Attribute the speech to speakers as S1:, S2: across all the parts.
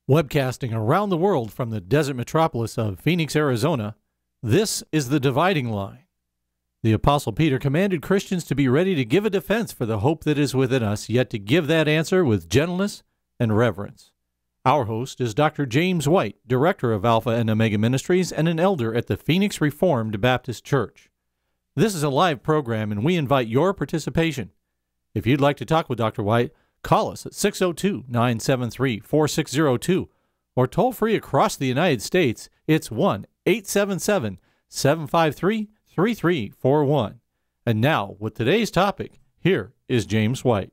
S1: Webcasting around the world from the desert metropolis of Phoenix, Arizona, this is The Dividing Line. The Apostle Peter commanded Christians to be ready to give a defense for the hope that is within us, yet to give that answer with gentleness and reverence. Our host is Dr. James White, Director of Alpha and Omega Ministries and an elder at the Phoenix Reformed Baptist Church. This is a live program, and we invite your participation. If you'd like to talk with Dr. White, call us at 602-973-4602 or toll free across the United States. It's 1-877-753-3341. And now, with today's topic, here is James White.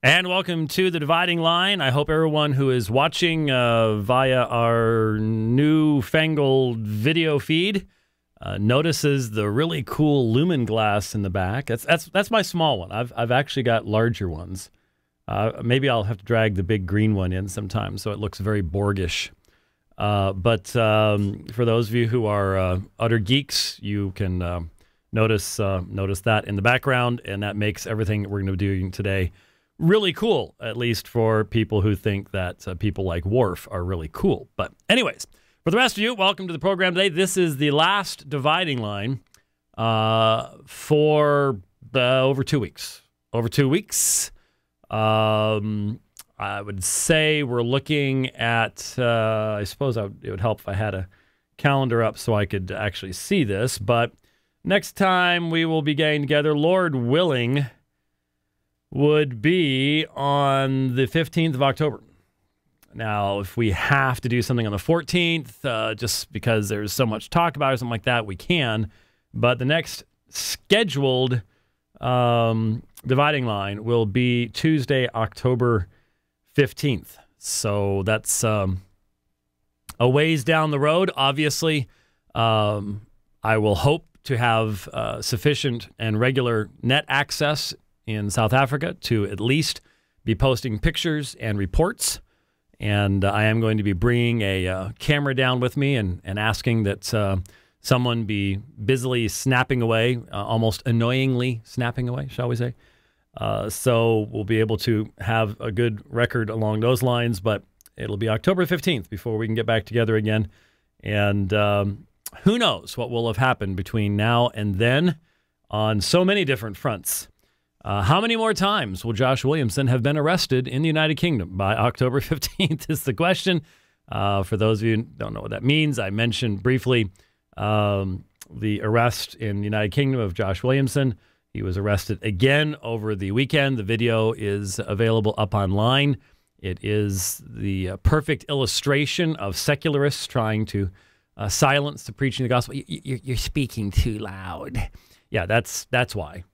S2: And welcome to The Dividing Line. I hope everyone who is watching via our newfangled video feed notices the really cool lumen glass in the back. That's my small one. I've actually got larger ones. Maybe I'll have to drag the big green one in sometime so it looks very Borgish. But for those of you who are utter geeks, you can notice that in the background, and that makes everything we're going to be doing today really cool, at least for people who think that people like Worf are really cool. But anyways, for the rest of you, welcome to the program today. This is the last Dividing Line for over 2 weeks. Over 2 weeks. I would say we're looking at, I suppose it would help if I had a calendar up so I could actually see this, but next time we will be getting together, Lord willing, would be on the 15th of October. Now, if we have to do something on the 14th, just because there's so much talk about it or something like that, we can, but the next scheduled Dividing Line will be Tuesday, October 15th. So that's a ways down the road. Obviously, I will hope to have sufficient and regular net access in South Africa to at least be posting pictures and reports. And I am going to be bringing a camera down with me and asking that someone be busily snapping away, almost annoyingly snapping away, shall we say. So we'll be able to have a good record along those lines, but it'll be October 15th before we can get back together again. And who knows what will have happened between now and then on so many different fronts. How many more times will Josh Williamson have been arrested in the United Kingdom by October 15th is the question. For those of you who don't know what that means, I mentioned briefly the arrest in the United Kingdom of Josh Williamson. He was arrested again over the weekend. The video is available up online. It is the perfect illustration of secularists trying to silence the preaching of the gospel. You're speaking too loud. Yeah, that's why.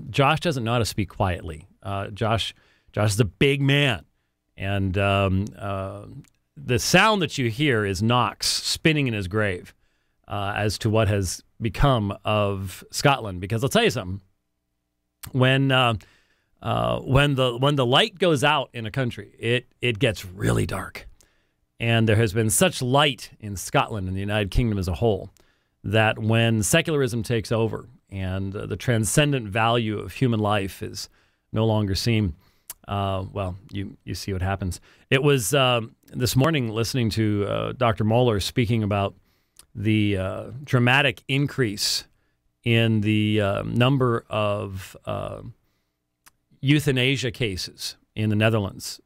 S2: Josh doesn't know how to speak quietly. Josh is a big man. And the sound that you hear is Knox spinning in his grave as to what has become of Scotland. Because I'll tell you something. When the light goes out in a country, it gets really dark. And there has been such light in Scotland and the United Kingdom as a whole that when secularism takes over and the transcendent value of human life is no longer seen, you see what happens. It was this morning listening to Dr. Moeller speaking about the dramatic increase in the number of euthanasia cases in the Netherlands,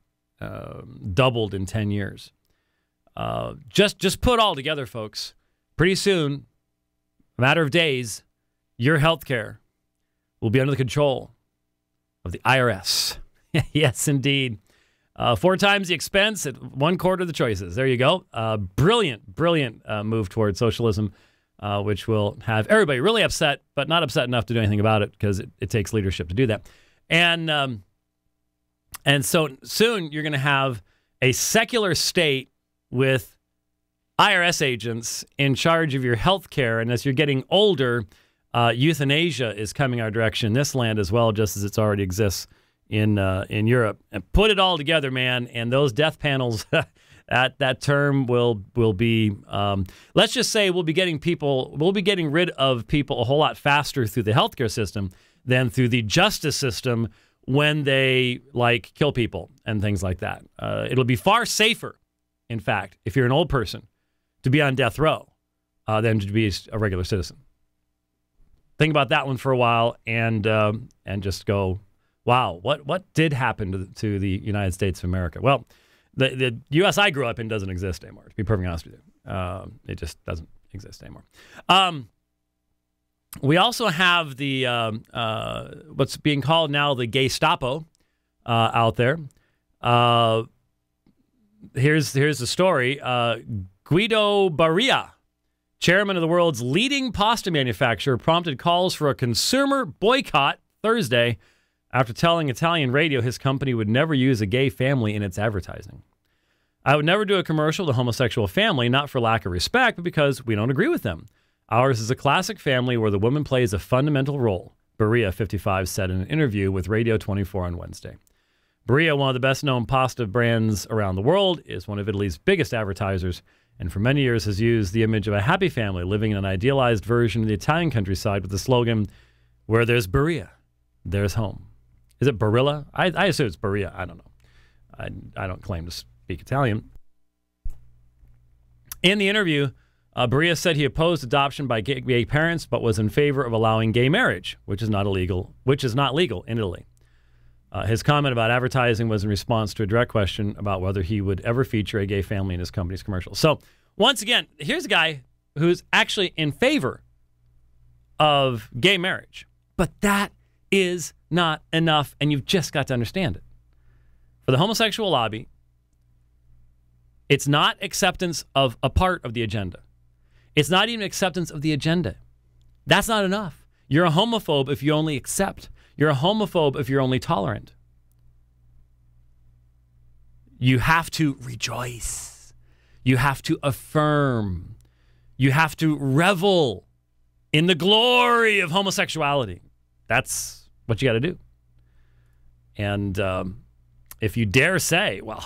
S2: doubled in 10 years. Just put all together, folks. Pretty soon, a matter of days, your health care will be under the control of the IRS. Yes, indeed. 4 times the expense at 1/4 of the choices. There you go. Brilliant move towards socialism. Which will have everybody really upset, but not upset enough to do anything about it because it takes leadership to do that. And so soon you're going to have a secular state with IRS agents in charge of your health care. And as you're getting older, euthanasia is coming our direction in this land as well, just as it already exists in Europe. And put it all together, man, and those death panels... That term will be, let's just say we'll be getting rid of people a whole lot faster through the healthcare system than through the justice system when they kill people and things like that. It'll be far safer in fact, if you're an old person, to be on death row than to be a regular citizen. Think about that one for a while and just go, wow, what did happen to the United States of America? Well, the U.S. I grew up in doesn't exist anymore, to be perfectly honest with you. It just doesn't exist anymore. We also have the what's being called now the Gestapo out there. Here's the story. Guido Barilla, chairman of the world's leading pasta manufacturer, prompted calls for a consumer boycott Thursday after telling Italian radio his company would never use a gay family in its advertising. I would never do a commercial with a homosexual family, not for lack of respect, but because we don't agree with them. Ours is a classic family where the woman plays a fundamental role, Barilla, 55, said in an interview with Radio 24 on Wednesday. Barilla, one of the best-known pasta brands around the world, is one of Italy's biggest advertisers, and for many years has used the image of a happy family living in an idealized version of the Italian countryside with the slogan, where there's Barilla, there's home. Is it Barilla? I assume it's Barilla. I don't know. I don't claim to speak Italian. In the interview, Barilla said he opposed adoption by gay parents, but was in favor of allowing gay marriage, which is not legal in Italy. His comment about advertising was in response to a direct question about whether he would ever feature a gay family in his company's commercials. So, once again, here's a guy who's actually in favor of gay marriage. But that is not enough, and you've just got to understand it. For the homosexual lobby, it's not acceptance of a part of the agenda. It's not even acceptance of the agenda. That's not enough. You're a homophobe if you only accept. You're a homophobe if you're only tolerant. You have to rejoice. You have to affirm. You have to revel in the glory of homosexuality. That's what you got to do. And if you dare say, well,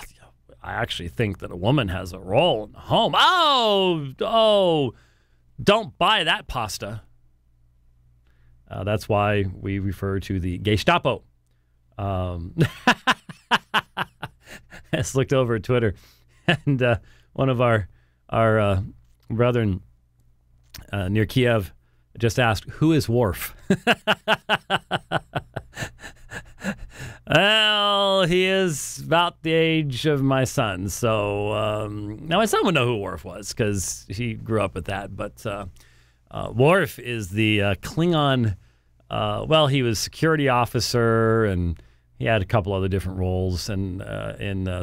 S2: I actually think that a woman has a role in the home. Oh, don't buy that pasta. That's why we refer to the Gestapo. I just looked over at Twitter, and one of our brethren near Kiev just asked, "Who is Worf?" Well, he is about the age of my son, so now my son would know who Worf was because he grew up with that. But Worf is the Klingon. Well, he was security officer, and he had a couple other different roles in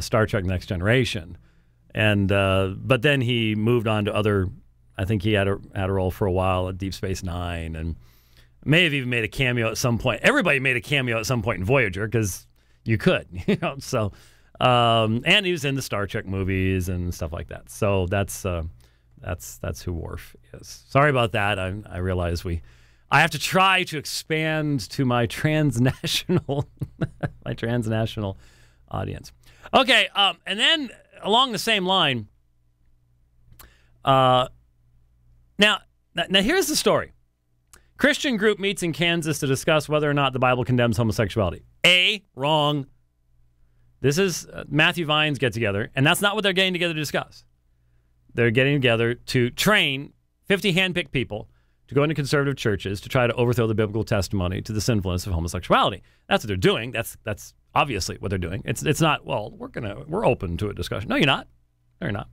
S2: Star Trek: Next Generation. And but then he moved on to other. I think he had a role for a while at Deep Space Nine, and may have even made a cameo at some point. Everybody made a cameo at some point in Voyager because you could, So, and he was in the Star Trek movies and stuff like that. So that's who Worf is. Sorry about that. I realize I have to try to expand to my transnational audience. Okay, and then along the same line, now here's the story. Christian group meets in Kansas to discuss whether or not the Bible condemns homosexuality. Wrong. This is Matthew Vine's get-together, and that's not what they're getting together to discuss. They're getting together to train 50 hand-picked people to go into conservative churches to try to overthrow the biblical testimony to the sinfulness of homosexuality. That's what they're doing. That's obviously what they're doing. It's not, well, we're open to a discussion. No, you're not. No, you're not.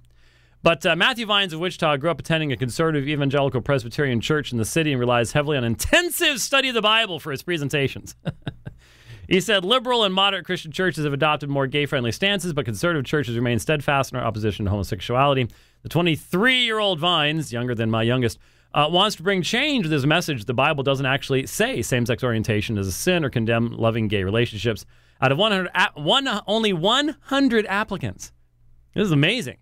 S2: But Matthew Vines of Wichita grew up attending a conservative evangelical Presbyterian church in the city and relies heavily on intensive study of the Bible for his presentations. He said liberal and moderate Christian churches have adopted more gay-friendly stances, but conservative churches remain steadfast in our opposition to homosexuality. The 23-year-old Vines, younger than my youngest, wants to bring change with his message. The Bible doesn't actually say same-sex orientation is a sin or condemn loving gay relationships. Out of only 100 applicants. This is amazing.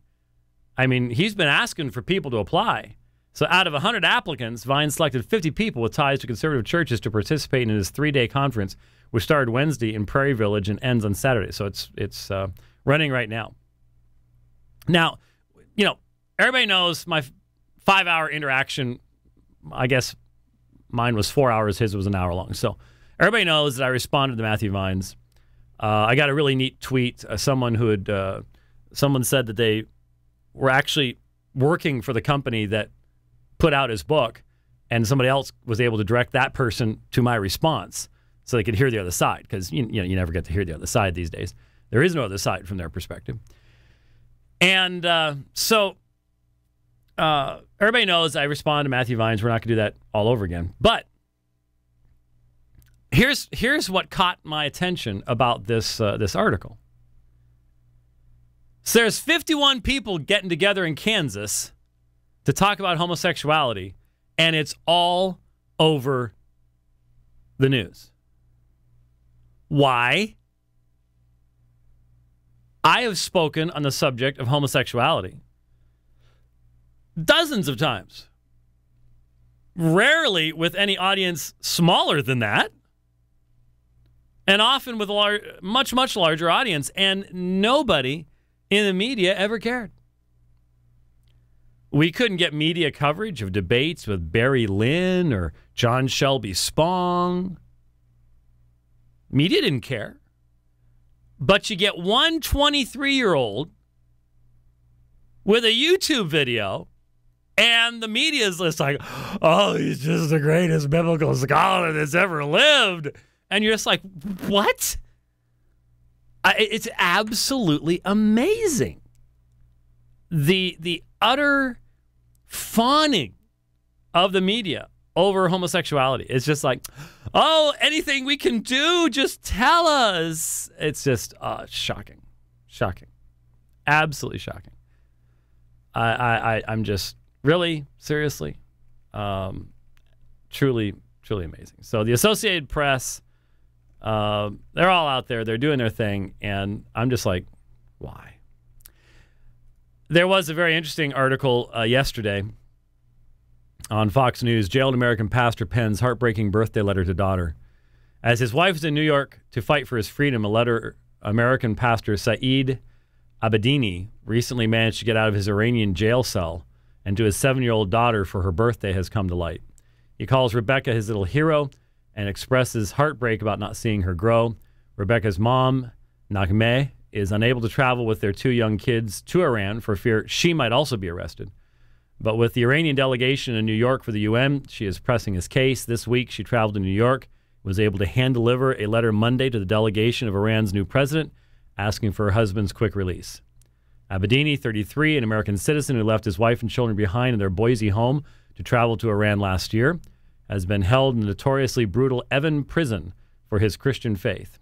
S2: I mean, he's been asking for people to apply. So out of 100 applicants, Vine selected 50 people with ties to conservative churches to participate in his 3-day conference, which started Wednesday in Prairie Village and ends on Saturday. So it's running right now. Now, everybody knows my 5-hour interaction. I guess mine was 4 hours. His was an hour long. So everybody knows that I responded to Matthew Vines. I got a really neat tweet. Someone said that they were actually working for the company that put out his book, and somebody else was able to direct that person to my response so they could hear the other side, because you never get to hear the other side these days. There is no other side from their perspective. And so everybody knows I respond to Matthew Vines. We're not going to do that all over again. But here's what caught my attention about this article. So there's 51 people getting together in Kansas to talk about homosexuality, and it's all over the news. Why? I have spoken on the subject of homosexuality dozens of times, rarely with any audience smaller than that, and often with a much, much larger audience, and nobody in the media ever cared. We couldn't get media coverage of debates with Barry Lynn or John Shelby Spong. Media didn't care. But you get one 23-year-old with a YouTube video, and the media is just like, oh, he's just the greatest biblical scholar that's ever lived. And you're just like, what? It's absolutely amazing. The utter fawning of the media over homosexuality. It's just like, oh, anything we can do, just tell us. It's just shocking. Shocking. Absolutely shocking. I'm just really, seriously, truly amazing. So the Associated Press, they're all out there. They're doing their thing. And I'm just like, why? There was a very interesting article yesterday on Fox News. Jailed American pastor pens heartbreaking birthday letter to daughter. As his wife is in New York to fight for his freedom, American pastor Saeed Abedini recently managed to get out of his Iranian jail cell, and to his 7-year-old daughter for her birthday has come to light. He calls Rebecca his little hero and expresses heartbreak about not seeing her grow. Rebecca's mom, Naghmeh, is unable to travel with their 2 young kids to Iran for fear she might also be arrested. But with the Iranian delegation in New York for the UN, she is pressing his case. This week, she traveled to New York, was able to hand-deliver a letter Monday to the delegation of Iran's new president, asking for her husband's quick release. Abedini, 33, an American citizen who left his wife and children behind in their Boise home to travel to Iran last year, has been held in the notoriously brutal Evin prison for his Christian faith.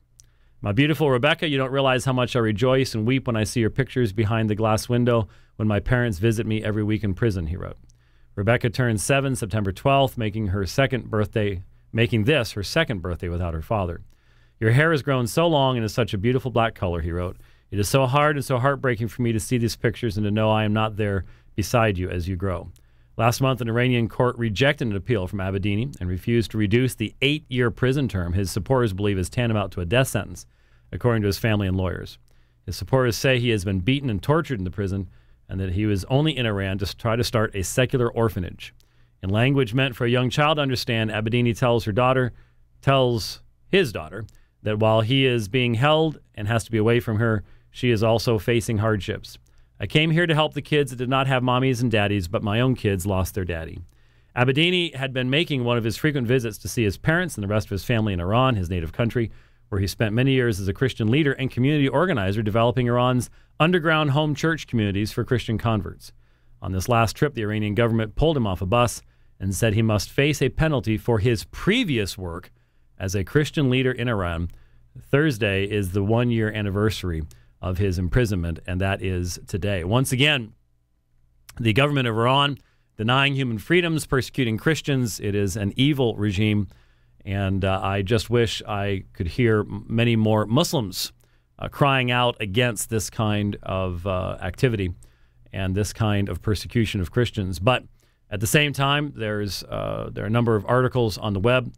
S2: My beautiful Rebecca, you don't realize how much I rejoice and weep when I see your pictures behind the glass window when my parents visit me every week in prison, he wrote. Rebecca turned 7 September 12th, making this her second birthday without her father. Your hair has grown so long and is such a beautiful black color, he wrote. It is so hard and so heartbreaking for me to see these pictures and to know I am not there beside you as you grow. Last month, an Iranian court rejected an appeal from Abedini and refused to reduce the 8-year prison term his supporters believe is tantamount to a death sentence, according to his family and lawyers. His supporters say he has been beaten and tortured in the prison and that he was only in Iran to try to start a secular orphanage. In language meant for a young child to understand, Abedini tells his daughter that while he is being held and has to be away from her, she is also facing hardships. I came here to help the kids that did not have mommies and daddies, but my own kids lost their daddy. Abedini had been making one of his frequent visits to see his parents and the rest of his family in Iran, his native country, where he spent many years as a Christian leader and community organizer developing Iran's underground home church communities for Christian converts. On this last trip, the Iranian government pulled him off a bus and said he must face a penalty for his previous work as a Christian leader in Iran. Thursday is the 1-year anniversary of his imprisonment, and that is today. Once again, the government of Iran denying human freedoms, persecuting Christians. It is an evil regime, and I just wish I could hear many more Muslims crying out against this kind of activity and this kind of persecution of Christians. But at the same time, there are a number of articles on the web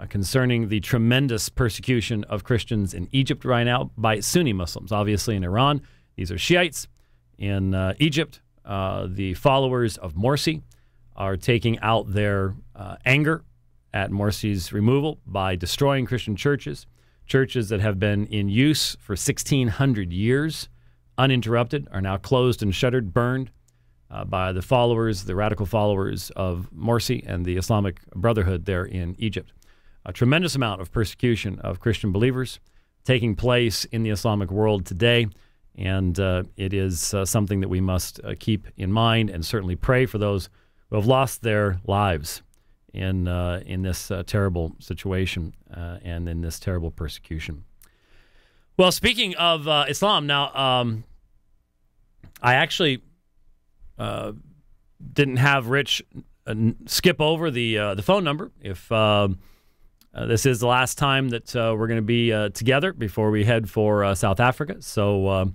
S2: concerning the tremendous persecution of Christians in Egypt right now by Sunni Muslims. Obviously in Iran, these are Shiites. In Egypt, the followers of Morsi are taking out their anger at Morsi's removal by destroying Christian churches, churches that have been in use for 1,600 years, uninterrupted, are now closed and shuttered, burned. by the followers, the radical followers of Morsi and the Islamic Brotherhood there in Egypt. A tremendous amount of persecution of Christian believers taking place in the Islamic world today, and it is something that we must keep in mind and certainly pray for those who have lost their lives in this terrible situation and in this terrible persecution. Well, speaking of Islam, now I actually didn't have Rich skip over the phone number. If this is the last time that we're going to be together before we head for South Africa. So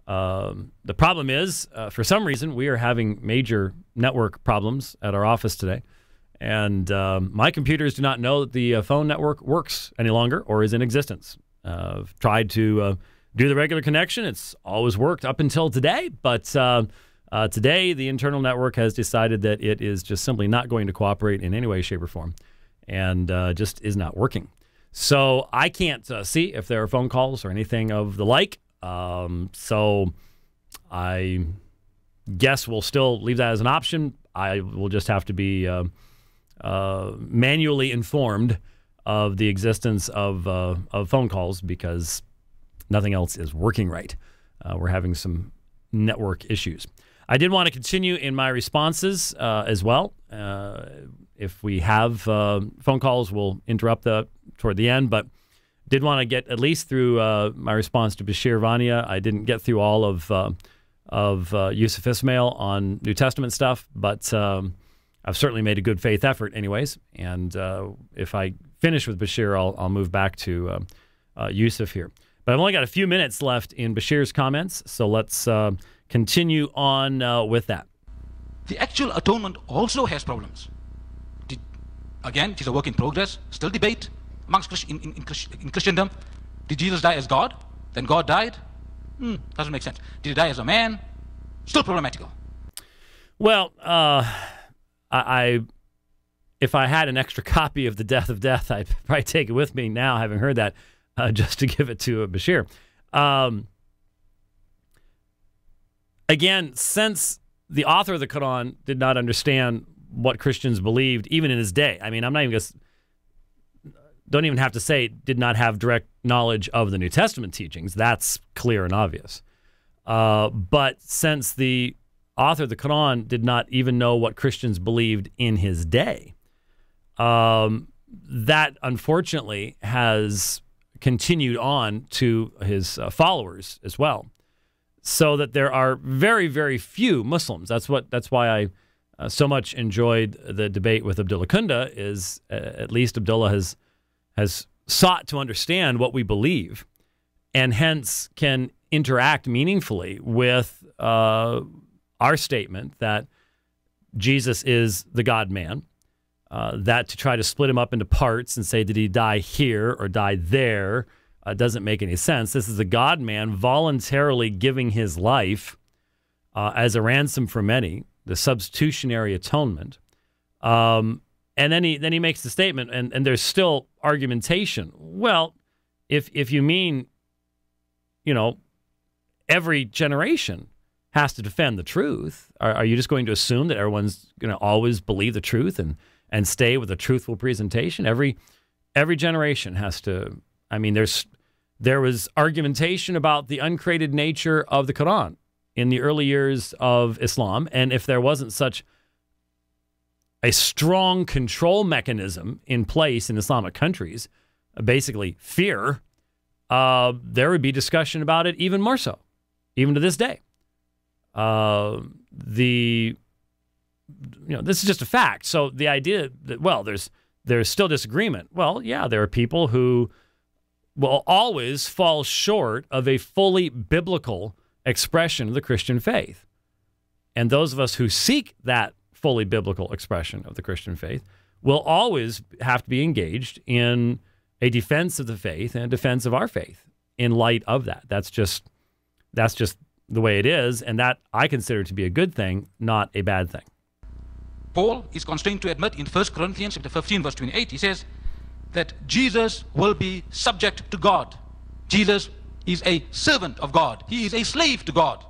S2: the problem is, for some reason, we are having major network problems at our office today. And my computers do not know that the phone network works any longer or is in existence. I've tried to do the regular connection. It's always worked up until today. But today, the internal network has decided that it is just simply not going to cooperate in any way, shape, or form, and just is not working. So I can't see if there are phone calls or anything of the like. So I guess we'll still leave that as an option. I will just have to be manually informed of the existence of phone calls because nothing else is working right. We're having some network issues. I did want to continue in my responses as well. If we have phone calls, we'll interrupt toward the end, but did want to get at least through my response to Bashir Varnia. I didn't get through all of Yusuf Ismail on New Testament stuff, but I've certainly made a good faith effort anyways. And if I finish with Bashir, I'll move back to Yusuf here. But I've only got a few minutes left in Bashir's comments, so let's continue on with that.
S3: The actual atonement also has problems. Again, it is a work in progress, still debate amongst in Christendom. Did Jesus die as God? Then God died? Doesn't make sense. Did he die as a man? Still problematical.
S2: Well, if I had an extra copy of The Death of Death, I'd probably take it with me now, having heard that, just to give it to Bashir. Again, since the author of the Quran did not understand what Christians believed, even in his day, I mean, I'm not even going to, don't even have to say did not have direct knowledge of the New Testament teachings. That's clear and obvious. But since the author of the Quran did not even know what Christians believed in his day, that unfortunately has continued on to his followers as well. So that there are very, very few Muslims. That's why I so much enjoyed the debate with Abdullah Kunda, is at least Abdullah has sought to understand what we believe and hence can interact meaningfully with our statement that Jesus is the God-man, that to try to split him up into parts and say, did he die here or die there, doesn't make any sense. This is the God-man voluntarily giving his life as a ransom for many, the substitutionary atonement. And then he makes the statement, and there's still argumentation. Well, if you mean, you know, every generation has to defend the truth, are you just going to assume that everyone's going to always believe the truth and stay with a truthful presentation? Every generation has to. I mean, there was argumentation about the uncreated nature of the Quran in the early years of Islam, and if there wasn't such a strong control mechanism in place in Islamic countries, basically fear, there would be discussion about it even more so, even to this day. This is just a fact. So the idea that, well, there's still disagreement. Well, yeah, there are people who will always fall short of a fully biblical expression of the Christian faith. And those of us who seek that fully biblical expression of the Christian faith will always have to be engaged in a defense of the faith and a defense of our faith in light of that. That's just the way it is, and that I consider to be a good thing, not a bad thing.
S3: Paul is constrained to admit in 1 Corinthians chapter 15, verse 28, he says that Jesus will be subject to God. Jesus is a servant of God. He is a slave to God.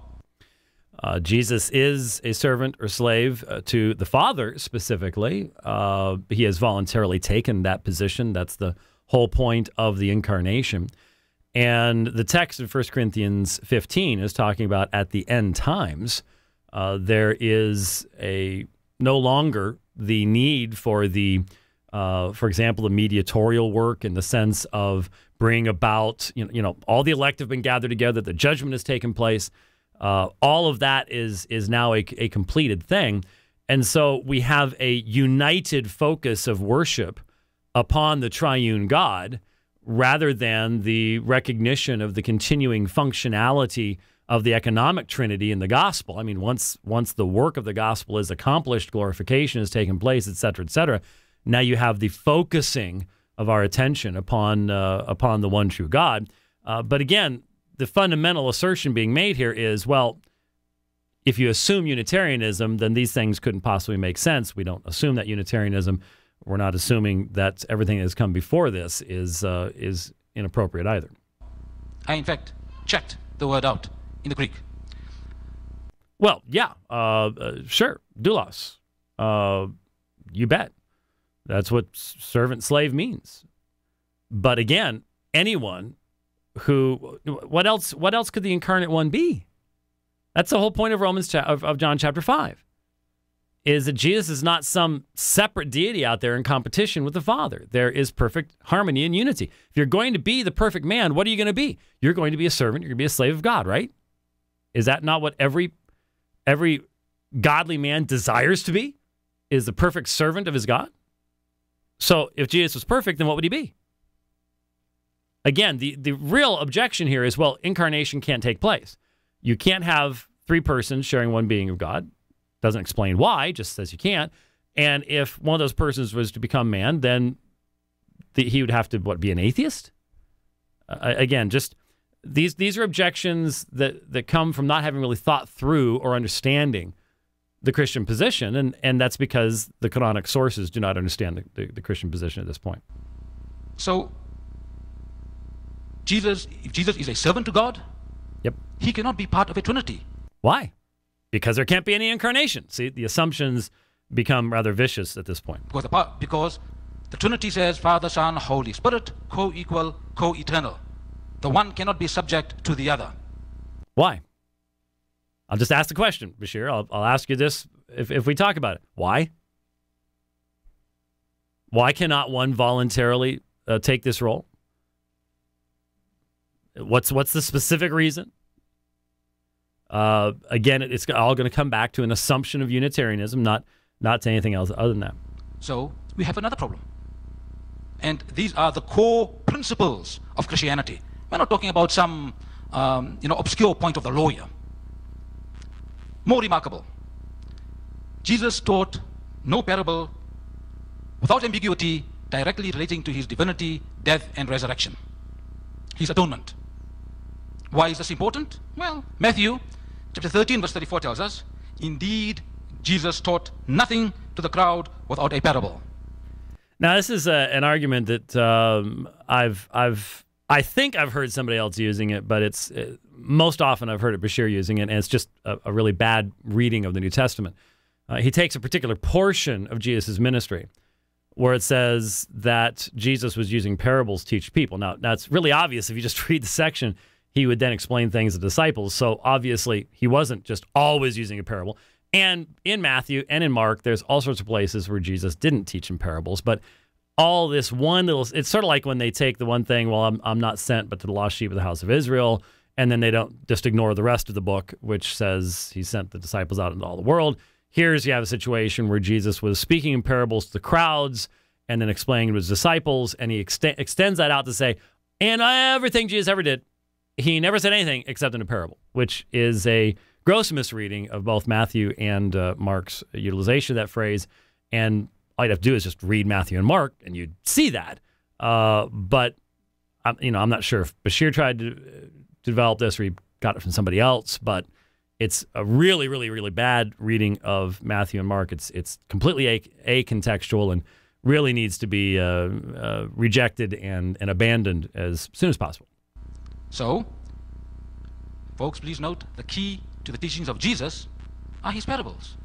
S2: Jesus is a servant or slave to the Father specifically. He has voluntarily taken that position. That's the whole point of the incarnation. And the text in 1 Corinthians 15 is talking about at the end times, there is no longer the need for for example, the mediatorial work in the sense of bring about, all the elect have been gathered together, the judgment has taken place. All of that is now a completed thing. And so we have a united focus of worship upon the triune God rather than the recognition of the continuing functionality of the economic trinity in the gospel. I mean, once the work of the gospel is accomplished, glorification has taken place, et cetera, now you have the focusing of our attention upon the one true God. But again, the fundamental assertion being made here is, well, if you assume Unitarianism, then these things couldn't possibly make sense. We don't assume that Unitarianism. We're not assuming that everything that has come before this is inappropriate either.
S3: I, in fact, checked the word out in the Greek.
S2: Well, yeah, sure, doulos. You bet. That's what servant-slave means. But again, anyone what else could the incarnate one be? That's the whole point of of John chapter 5, is that Jesus is not some separate deity out there in competition with the Father. There is perfect harmony and unity. If you're going to be the perfect man, what are you going to be? You're going to be a servant. You're going to be a slave of God, right? Is that not what every godly man desires to be? Is the perfect servant of his God? So if Jesus was perfect, then what would he be? Again, the real objection here is, well, incarnation can't take place. You can't have three persons sharing one being of God. Doesn't explain why, just says you can't. And if one of those persons was to become man, then he would have to, be an atheist? Again, just these are objections that come from not having really thought through or understanding the Christian position, and that's because the canonic sources do not understand the Christian position at this point.
S3: So, if Jesus is a servant to God,
S2: yep,
S3: he cannot be part of a Trinity.
S2: Why? Because there can't be any incarnation. See, the assumptions become rather vicious at this point.
S3: Because the Trinity says Father, Son, Holy Spirit, co-equal, co-eternal. The one cannot be subject to the other.
S2: Why? I'll just ask the question, Bashir. I'll ask you this if we talk about it. Why? Why cannot one voluntarily take this role? What's the specific reason? Again, it's all going to come back to an assumption of Unitarianism, not to anything else other than that.
S3: So we have another problem. And these are the core principles of Christianity. We're not talking about some obscure point of the lawyer. More remarkable, Jesus taught no parable without ambiguity directly relating to his divinity, death, and resurrection, his atonement. Why is this important? Well, Matthew chapter 13, verse 34 tells us, indeed, Jesus taught nothing to the crowd without a parable.
S2: Now, this is an argument that I think I've heard somebody else using it, but it's most often I've heard it Bashir using it, and it's just a really bad reading of the New Testament. He takes a particular portion of Jesus' ministry where it says that Jesus was using parables to teach people. Now, it's really obvious if you just read the section, he would then explain things to disciples. So obviously, he wasn't just always using a parable. And in Matthew and in Mark, there's all sorts of places where Jesus didn't teach in parables, but all this one little, it's sort of like when they take the one thing, well, I'm not sent but to the lost sheep of the house of Israel, and then they don't just ignore the rest of the book, which says he sent the disciples out into all the world. Here's you have a situation where Jesus was speaking in parables to the crowds and then explaining to his disciples, and he extends that out to say, and everything Jesus ever did, he never said anything except in a parable, which is a gross misreading of both Matthew and Mark's utilization of that phrase. And all you'd have to do is just read Matthew and Mark, and you'd see that. But I'm not sure if Bashir tried to develop this or he got it from somebody else, but it's a really, really, really bad reading of Matthew and Mark. It's completely acontextual and really needs to be rejected and abandoned as soon as possible.
S3: So, folks, please note the key to the teachings of Jesus are his parables.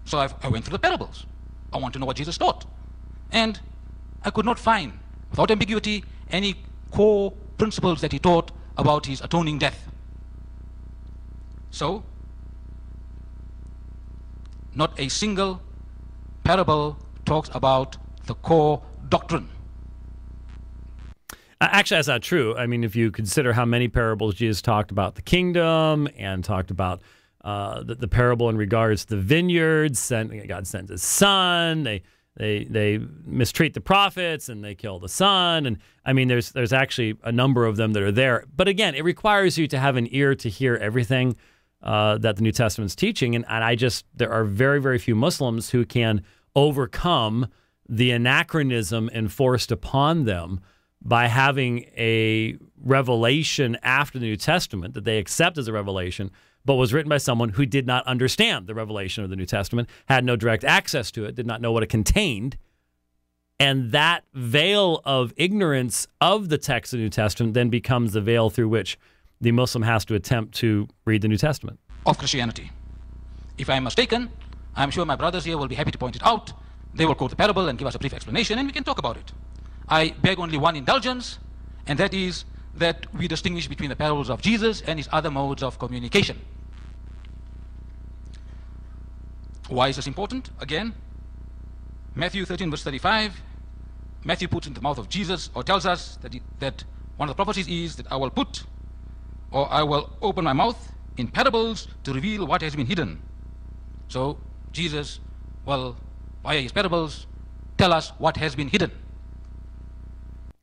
S3: So I went through the parables. I want to know what Jesus taught. And I could not find, without ambiguity, any core principles that he taught about his atoning death. So, not a single parable talks about the core doctrine.
S2: Actually, that's not true. I mean, if you consider how many parables Jesus talked about the kingdom and talked about the parable in regards to the vineyards, God sends his son, they mistreat the prophets and they kill the son. And I mean, there's actually a number of them that are there. But again, it requires you to have an ear to hear everything that the New Testament's teaching. And there are very, very few Muslims who can overcome the anachronism enforced upon them by having a revelation after the New Testament that they accept as a revelation, but was written by someone who did not understand the revelation of the New Testament, had no direct access to it, did not know what it contained. And that veil of ignorance of the text of the New Testament then becomes the veil through which the Muslim has to attempt to read the New Testament.
S3: Of Christianity. If I am mistaken, I'm sure my brothers here will be happy to point it out. They will quote the parable and give us a brief explanation, and we can talk about it. I beg only one indulgence, and that is that we distinguish between the parables of Jesus and his other modes of communication. Why is this important? Again, Matthew 13 verse 35, Matthew puts in the mouth of Jesus, or tells us that one of the prophecies is that I will open my mouth in parables to reveal what has been hidden. So Jesus will, via his parables, tell us what has been hidden.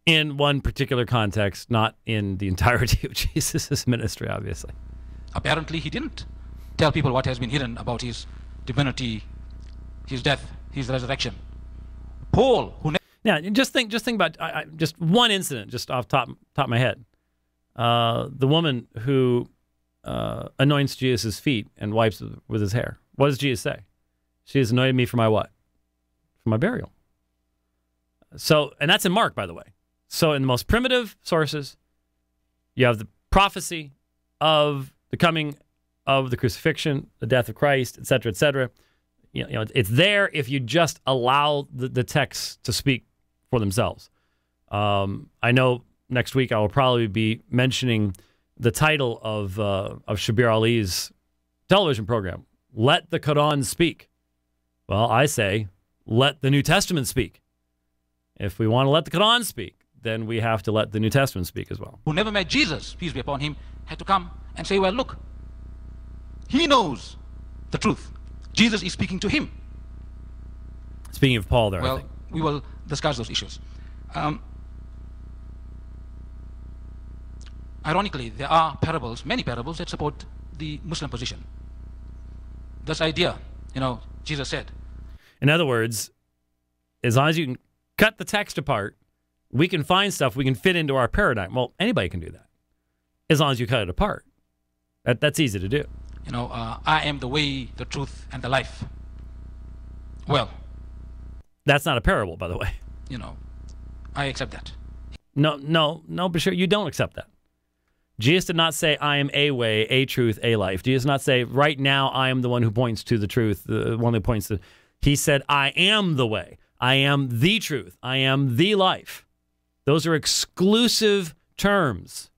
S2: In one particular context, not in the entirety of Jesus' ministry, obviously.
S3: Apparently, he didn't tell people what has been hidden about his divinity, his death, his resurrection. Paul, who
S2: now just think about just one incident, just off top of my head. The woman who anoints Jesus' feet and wipes it with his hair. What does Jesus say? She has anointed me for my what? For my burial. So, and that's in Mark, by the way. So in the most primitive sources, you have the prophecy of the coming of the crucifixion, the death of Christ, et cetera, et cetera. You know, it's there if you just allow the texts to speak for themselves. I know next week I will probably be mentioning the title of Shabir Ali's television program, Let the Quran Speak. Well, I say, let the New Testament speak. If we want to let the Quran speak, then we have to let the New Testament speak as well.
S3: who never met Jesus, peace be upon him, had to come and say, well, look, he knows the truth. Jesus is speaking to him.
S2: Speaking of Paul there, I
S3: Well,
S2: think.
S3: we will discuss those issues. Ironically, there are parables, many parables, that support the Muslim position. This idea, Jesus said.
S2: In other words, as long as you can cut the text apart, we can find stuff we can fit into our paradigm. Well, anybody can do that, as long as you cut it apart. That's easy to do.
S3: I am the way, the truth, and the life. Well,
S2: that's not a parable, by the way.
S3: I accept that.
S2: No, Bashir, you don't accept that. Jesus did not say, I am a way, a truth, a life. Jesus did not say, right now, I am the one who points to the truth, the one who points to... He said, I am the way. I am the truth. I am the life. Those are exclusive terms.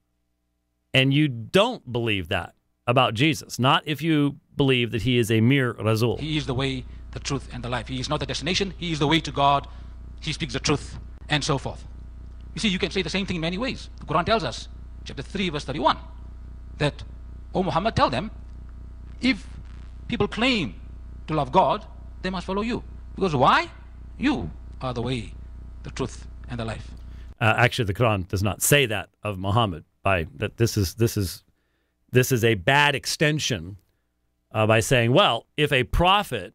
S2: And you don't believe that about Jesus. Not if you believe that he is a mere Rasul.
S3: He is the way, the truth, and the life. He is not the destination. He is the way to God. He speaks the truth, and so forth. You see, you can say the same thing in many ways. The Quran tells us, chapter 3, verse 31, that, O Muhammad, tell them, if people claim to love God, they must follow you. Because why? You are the way, the truth, and the life.
S2: Actually, the Quran does not say that of Muhammad. That this is a bad extension by saying, well, if a prophet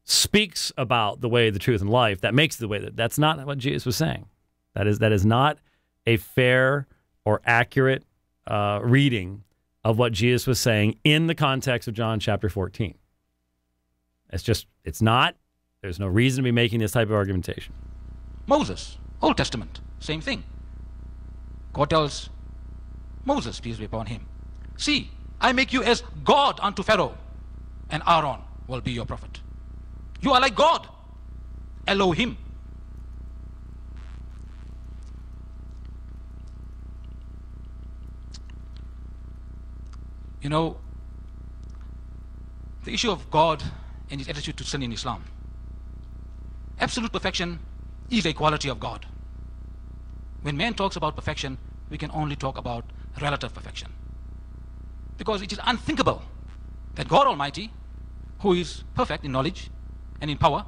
S2: speaks about the way, the truth, and life, that makes the way. That's not what Jesus was saying. That is not a fair or accurate reading of what Jesus was saying in the context of John chapter 14. It's not. There's no reason to be making this type of argumentation.
S3: Moses, Old Testament, same thing. God tells Moses, peace be upon him, see, I make you as God unto Pharaoh, and Aaron will be your prophet. You are like God, Elohim. You know, the issue of God and his attitude to sin in Islam. Absolute perfection is a quality of God. When man talks about perfection, we can only talk about relative perfection. Because it is unthinkable that God Almighty, who is perfect in knowledge and in power,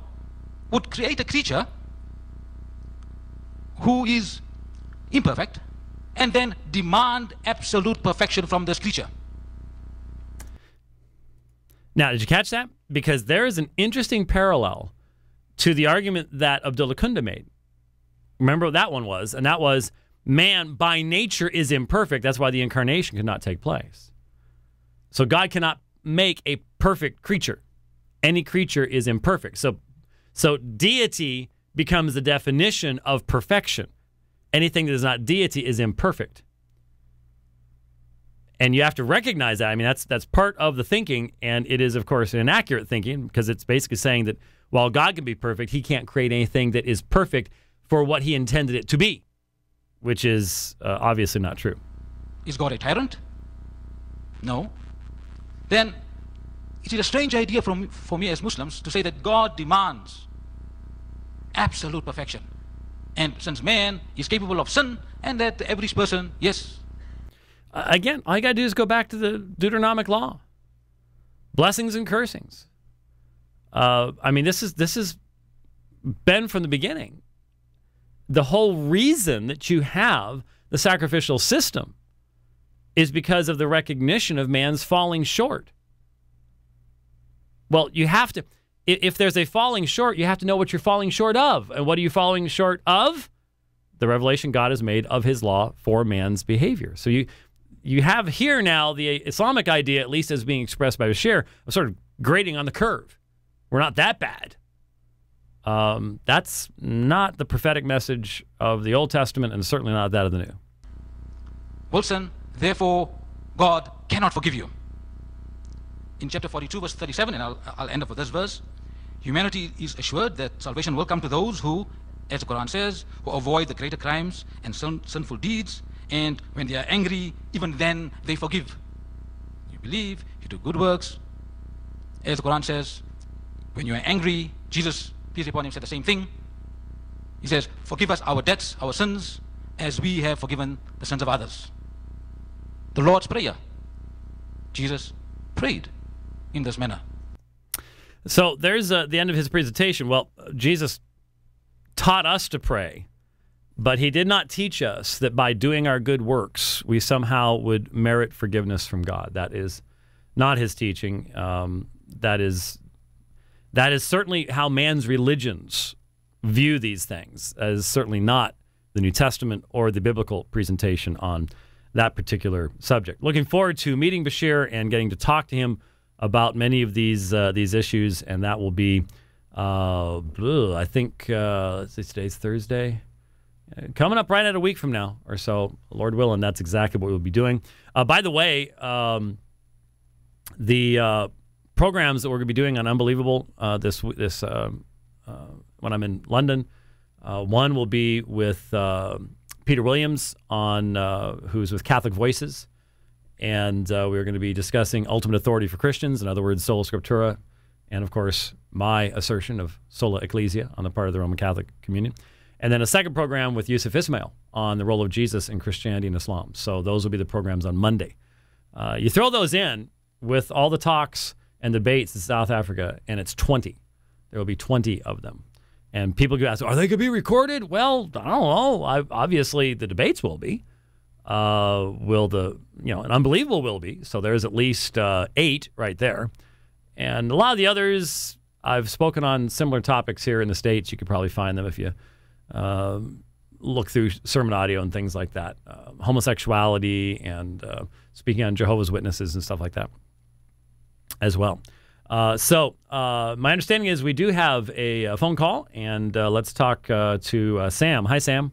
S3: would create a creature who is imperfect and then demand absolute perfection from this creature.
S2: Now, did you catch that? Because there is an interesting parallel to the argument that Abdullah Kunda made. Remember what that one was? And that was, man by nature is imperfect. That's why the incarnation could not take place. So God cannot make a perfect creature. Any creature is imperfect. So deity becomes the definition of perfection. Anything that is not deity is imperfect. And you have to recognize that. I mean, that's part of the thinking, and it is, of course, inaccurate thinking, because it's basically saying that while God can be perfect, he can't create anything that is perfect for what he intended it to be, which is obviously not true.
S3: Is God a tyrant? No. Then it is a strange idea for me as Muslims to say that God demands absolute perfection. And since man is capable of sin, and that every person, yes.
S2: Again, all you got to do is go back to the Deuteronomic law. Blessings and cursings. I mean, this has been from the beginning. The whole reason that you have the sacrificial system is because of the recognition of man's falling short. Well, you have to, if there's a falling short, you have to know what you're falling short of. And what are you falling short of? The revelation God has made of his law for man's behavior. So you have here now the Islamic idea, at least as being expressed by Bashir, of sort of grading on the curve. We're not that bad. That's not the prophetic message of the Old Testament, and certainly not that of the New.
S3: Wilson, therefore, God cannot forgive you. In chapter 42, verse 37, and I'll end up with this verse, humanity is assured that salvation will come to those who, as the Quran says, who avoid the greater crimes and sinful deeds, and when they are angry, even then they forgive. You believe, you do good works. As the Quran says, when you are angry, Jesus, peace be upon him, said the same thing. He says, forgive us our debts, our sins, as we have forgiven the sins of others. The Lord's Prayer. Jesus prayed in this manner.
S2: So there's the end of his presentation. Well, Jesus taught us to pray, but he did not teach us that by doing our good works, we somehow would merit forgiveness from God. That is not his teaching. That is certainly how man's religions view these things, as certainly not the New Testament or the biblical presentation on that particular subject. Looking forward to meeting Bashir and getting to talk to him about many of these issues, and that will be, I think, let's see, today's Thursday. Coming up right at a week from now or so, Lord willing, that's exactly what we'll be doing. By the way, the programs that we're going to be doing on Unbelievable this when I'm in London, one will be with Peter Williams on who's with Catholic Voices, and we're going to be discussing ultimate authority for Christians, in other words, sola scriptura, and of course my assertion of sola ecclesia on the part of the Roman Catholic Communion. And then a second program with Yusuf Ismail on the role of Jesus in Christianity and Islam. So those will be the programs on Monday. You throw those in with all the talks and debates in South Africa, and it's 20. There will be 20 of them. And people go ask, are they going to be recorded? Well, I don't know. Obviously, the debates will be. An Unbelievable will be. So there's at least 8 right there. And a lot of the others, I've spoken on similar topics here in the States. You could probably find them if you look through sermon audio and things like that. Homosexuality and speaking on Jehovah's Witnesses and stuff like that as well. So my understanding is we do have a phone call, and let's talk to Sam. Hi, Sam.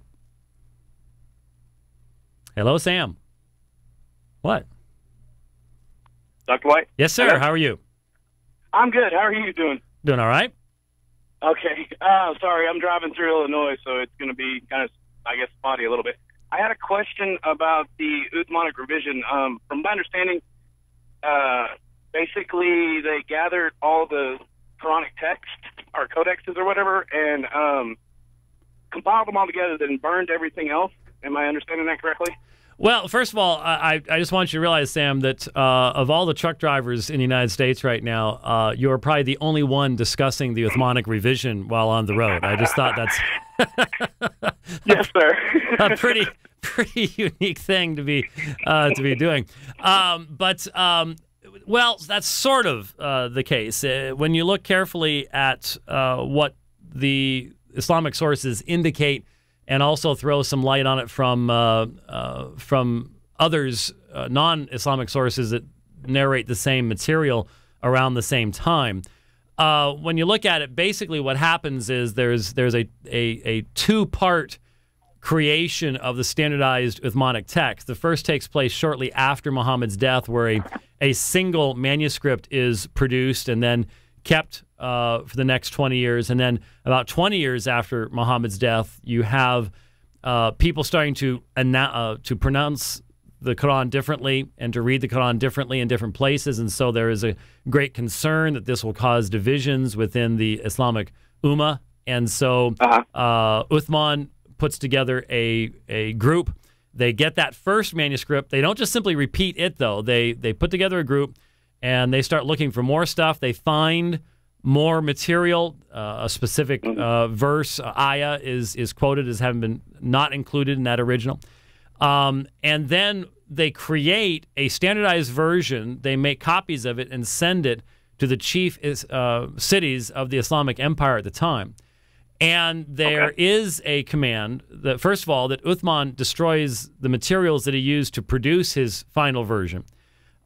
S2: Hello, Sam. What?
S4: Dr. White?
S2: Yes, sir.
S4: Hello?
S2: How are you?
S4: I'm good. How are you doing?
S2: Doing all right?
S4: Okay. Sorry, I'm driving through Illinois, so it's going to be kind of, I guess, spotty a little bit. I had a question about the Uthmanic revision. From my understanding, basically they gathered all the Quranic text or codexes or whatever and compiled them all together, then burned everything else. Am I understanding that correctly?
S2: Well, first of all, I just want you to realize, Sam, that of all the truck drivers in the United States right now, you are probably the only one discussing the Uthmanic revision while on the road. I just thought that's
S4: Yes, sir.
S2: a pretty unique thing to be doing. Well, that's sort of the case. When you look carefully at what the Islamic sources indicate, and also throw some light on it from others, non-Islamic sources that narrate the same material around the same time. When you look at it, basically what happens is there's a two-part creation of the standardized Uthmanic text. The first takes place shortly after Muhammad's death, where a single manuscript is produced and then kept for the next 20 years. And then about 20 years after Muhammad's death, you have people starting to pronounce the Quran differently and to read the Quran differently in different places. And so there is a great concern that this will cause divisions within the Islamic Ummah. And so Uthman puts together a group. They get that first manuscript. They don't just simply repeat it, though. They put together a group, and they start looking for more stuff. They find more material. A specific verse, ayah, is quoted as having been not included in that original. And then they create a standardized version. They make copies of it and send it to the chief cities of the Islamic Empire at the time. And there is a command that, first of all, that Uthman destroys the materials that he used to produce his final version.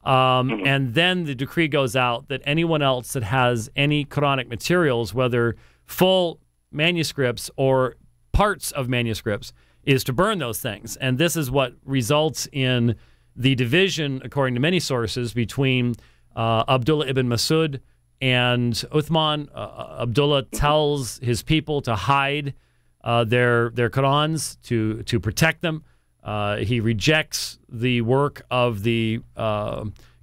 S2: And then the decree goes out that anyone else that has any Quranic materials, whether full manuscripts or parts of manuscripts, is to burn those things. And this is what results in the division, according to many sources, between Abdullah ibn Masud and Uthman. Abdullah tells his people to hide their Qurans, to protect them. He rejects the work of the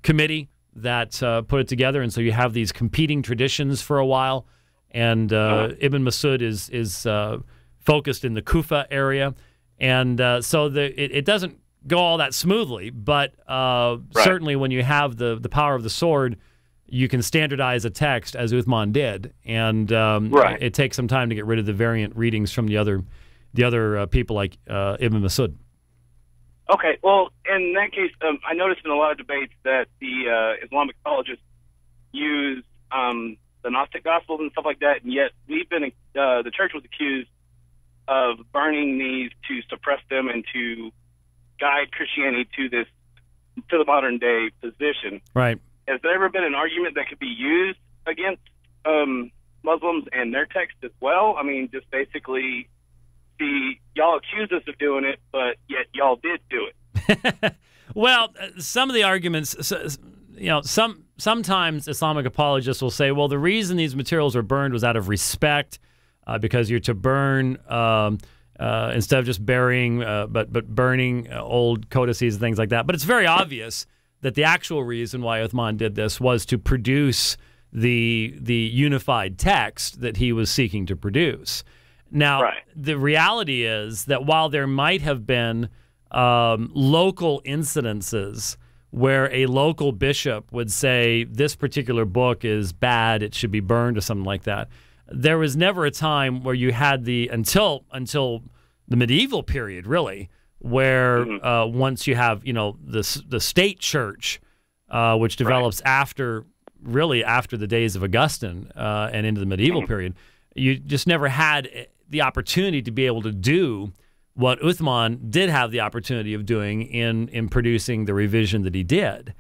S2: committee that put it together, and so you have these competing traditions for a while. And Ibn Masud is focused in the Kufa area, and so it doesn't go all that smoothly. But certainly, when you have the power of the sword, you can standardize a text, as Uthman did, and it takes some time to get rid of the variant readings from the other people like Ibn Masud.
S4: Okay, well, in that case, I noticed in a lot of debates that the Islamic apologists use the Gnostic Gospels and stuff like that, and yet we've been the church was accused of burning these to suppress them and to guide Christianity to the modern day position.
S2: Right.
S4: Has there ever been an argument that could be used against Muslims and their text as well? I mean, just basically, y'all accused us of doing it, but yet y'all did do it.
S2: Well, some of the arguments, sometimes Islamic apologists will say, well, the reason these materials were burned was out of respect, because you're to burn instead of just burying, but burning old codices and things like that. But it's very obvious that the actual reason why Uthman did this was to produce the unified text that he was seeking to produce. Now, the reality is that while there might have been local incidences where a local bishop would say this particular book is bad, it should be burned or something like that, there was never a time where you had until the medieval period, really, where once you have the state church, which develops after the days of Augustine and into the medieval period, you just never had the opportunity to be able to do what Uthman did have the opportunity of doing in producing the revision that he did,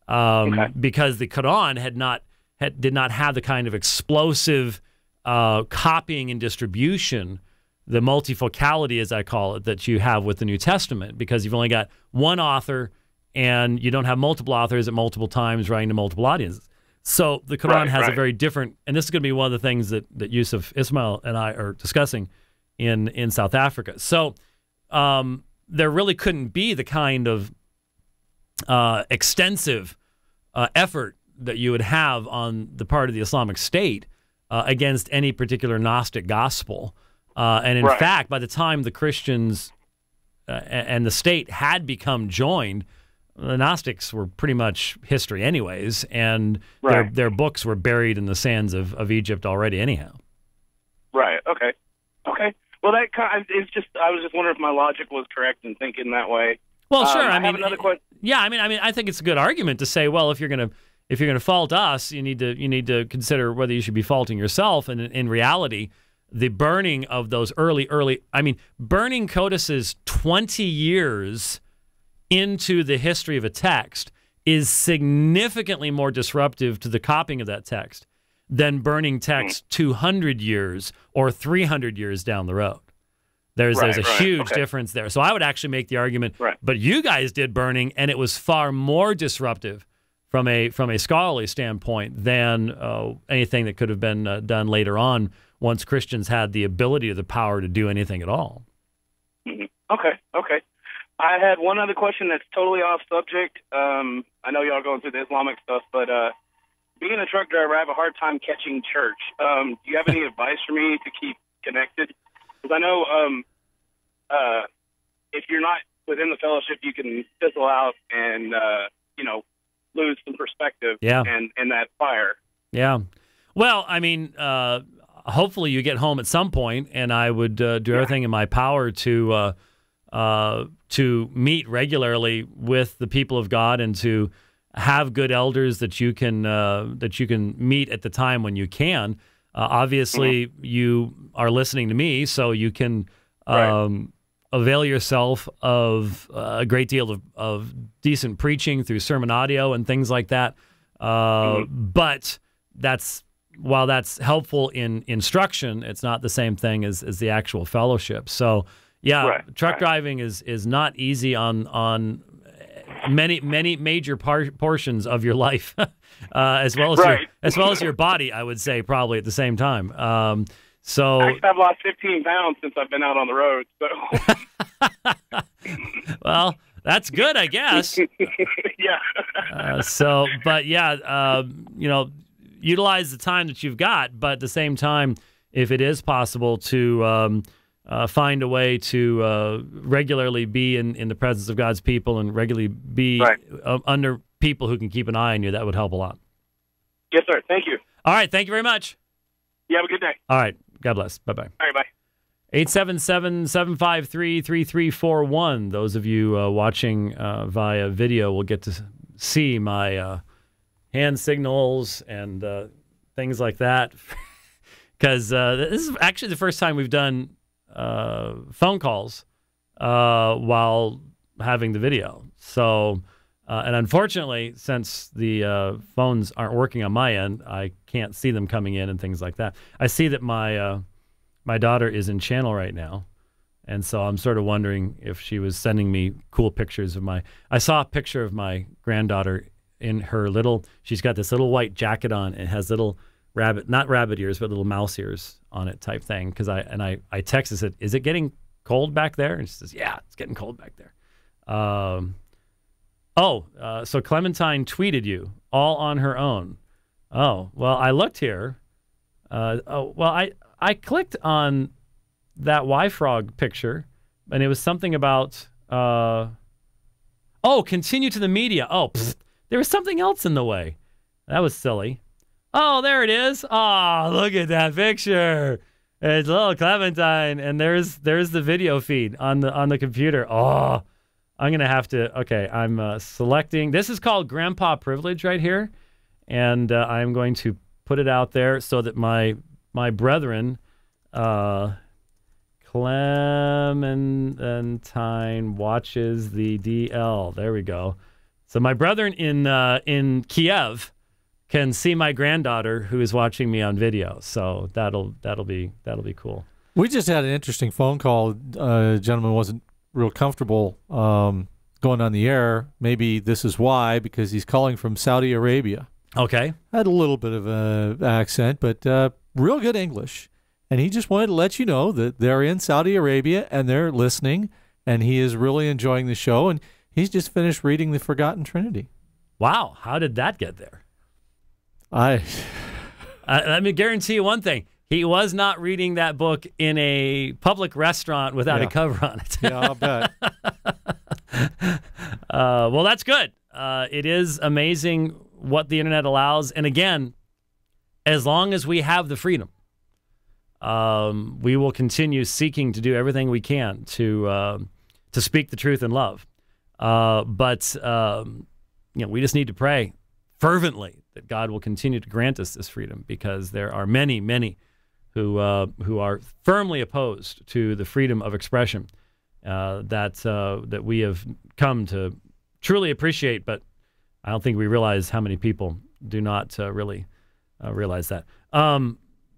S2: because the Quran did not have the kind of explosive copying and distribution, the multifocality, as I call it, that you have with the New Testament, because you've only got one author and you don't have multiple authors at multiple times writing to multiple audiences. So the Quran has a very different, and this is going to be one of the things that Yusuf, Ismail, and I are discussing in South Africa. So there really couldn't be the kind of extensive effort that you would have on the part of the Islamic State against any particular Gnostic gospel. And in fact, by the time the Christians and the state had become joined, the Gnostics were pretty much history anyways, and their books were buried in the sands of Egypt already anyhow. Right,
S4: okay. Well, that is just, I was just wondering if my logic was correct in thinking that way.
S2: Well, sure.
S4: I have another question.
S2: Yeah, I mean, I think it's a good argument to say, well, if you're gonna fault us, you need to consider whether you should be faulting yourself. And in reality, the burning of those early, burning codices 20 years into the history of a text is significantly more disruptive to the copying of that text than burning text 200 years or 300 years down the road. There's a huge difference there. So I would actually make the argument, but you guys did burning, and it was far more disruptive from a scholarly standpoint than anything that could have been done later on once Christians had the ability or the power to do anything at all.
S4: Okay. I had one other question that's totally off subject. I know y'all are going through the Islamic stuff, but being a truck driver, I have a hard time catching church. Do you have any advice for me to keep connected? Because I know if you're not within the fellowship, you can fizzle out and, lose some perspective and that fire.
S2: Yeah. Well, I mean, hopefully you get home at some point, and I would do everything in my power to meet regularly with the people of God and to have good elders that you can meet at the time when you can. Obviously, you are listening to me, so you can avail yourself of a great deal of decent preaching through sermon audio and things like that. But while that's helpful in instruction, it's not the same thing as the actual fellowship. So, truck driving is not easy on many major portions of your life, as well as your body, I would say, probably at the same time. So
S4: actually, I've lost 15 pounds since I've been out on the road. So,
S2: well, that's good, I guess. Utilize the time that you've got, but at the same time, if it is possible to find a way to regularly be in the presence of God's people and regularly be under people who can keep an eye on you, that would help a lot.
S4: Yes, sir. Thank you.
S2: All right. Thank you very much.
S4: You have a good day.
S2: All right. God bless. Bye-bye.
S4: All right, bye.
S2: 877-753-3341. Those of you watching via video will get to see my hand signals and things like that. Because this is actually the first time we've done phone calls while having the video. So, and unfortunately, since the phones aren't working on my end, I can't see them coming in and things like that. I see that my daughter is in channel right now, and so I'm sort of wondering if she was sending me cool pictures of I saw a picture of my granddaughter in her she's got this little white jacket on and has little not rabbit ears, but little mouse ears on it type thing. Because I texted, said, "Is it getting cold back there?" And she says, "Yeah, it's getting cold back there." So Clementine tweeted you all on her own. Oh, well, I looked here. I clicked on that Y-Frog picture, and it was something about, continue to the media. There was something else in the way. That was silly. Oh, there it is. Oh, look at that picture. It's little Clementine, and there's the video feed on the computer. Oh, I'm going to have to, I'm selecting. This is called Grandpa Privilege right here, and I'm going to put it out there so that my brethren, Clementine watches the DL. There we go. So my brethren in Kiev can see my granddaughter who is watching me on video. So that'll be cool.
S1: We just had an interesting phone call. A gentleman wasn't real comfortable going on the air. Maybe this is why, because he's calling from Saudi Arabia.
S2: Okay.
S1: Had a little bit of an accent, but real good English. And he just wanted to let you know that they're in Saudi Arabia and they're listening, and he is really enjoying the show. And he's just finished reading The Forgotten Trinity.
S2: Wow. How did that get there?
S1: Let
S2: me guarantee you one thing. He was not reading that book in a public restaurant without a cover on it.
S1: Yeah, I'll bet.
S2: Well, that's good. It is amazing what the internet allows. And again, as long as we have the freedom, we will continue seeking to do everything we can to speak the truth in love. But we just need to pray fervently that God will continue to grant us this freedom, because there are many, many who are firmly opposed to the freedom of expression that we have come to truly appreciate. But I don't think we realize how many people do not really realize that.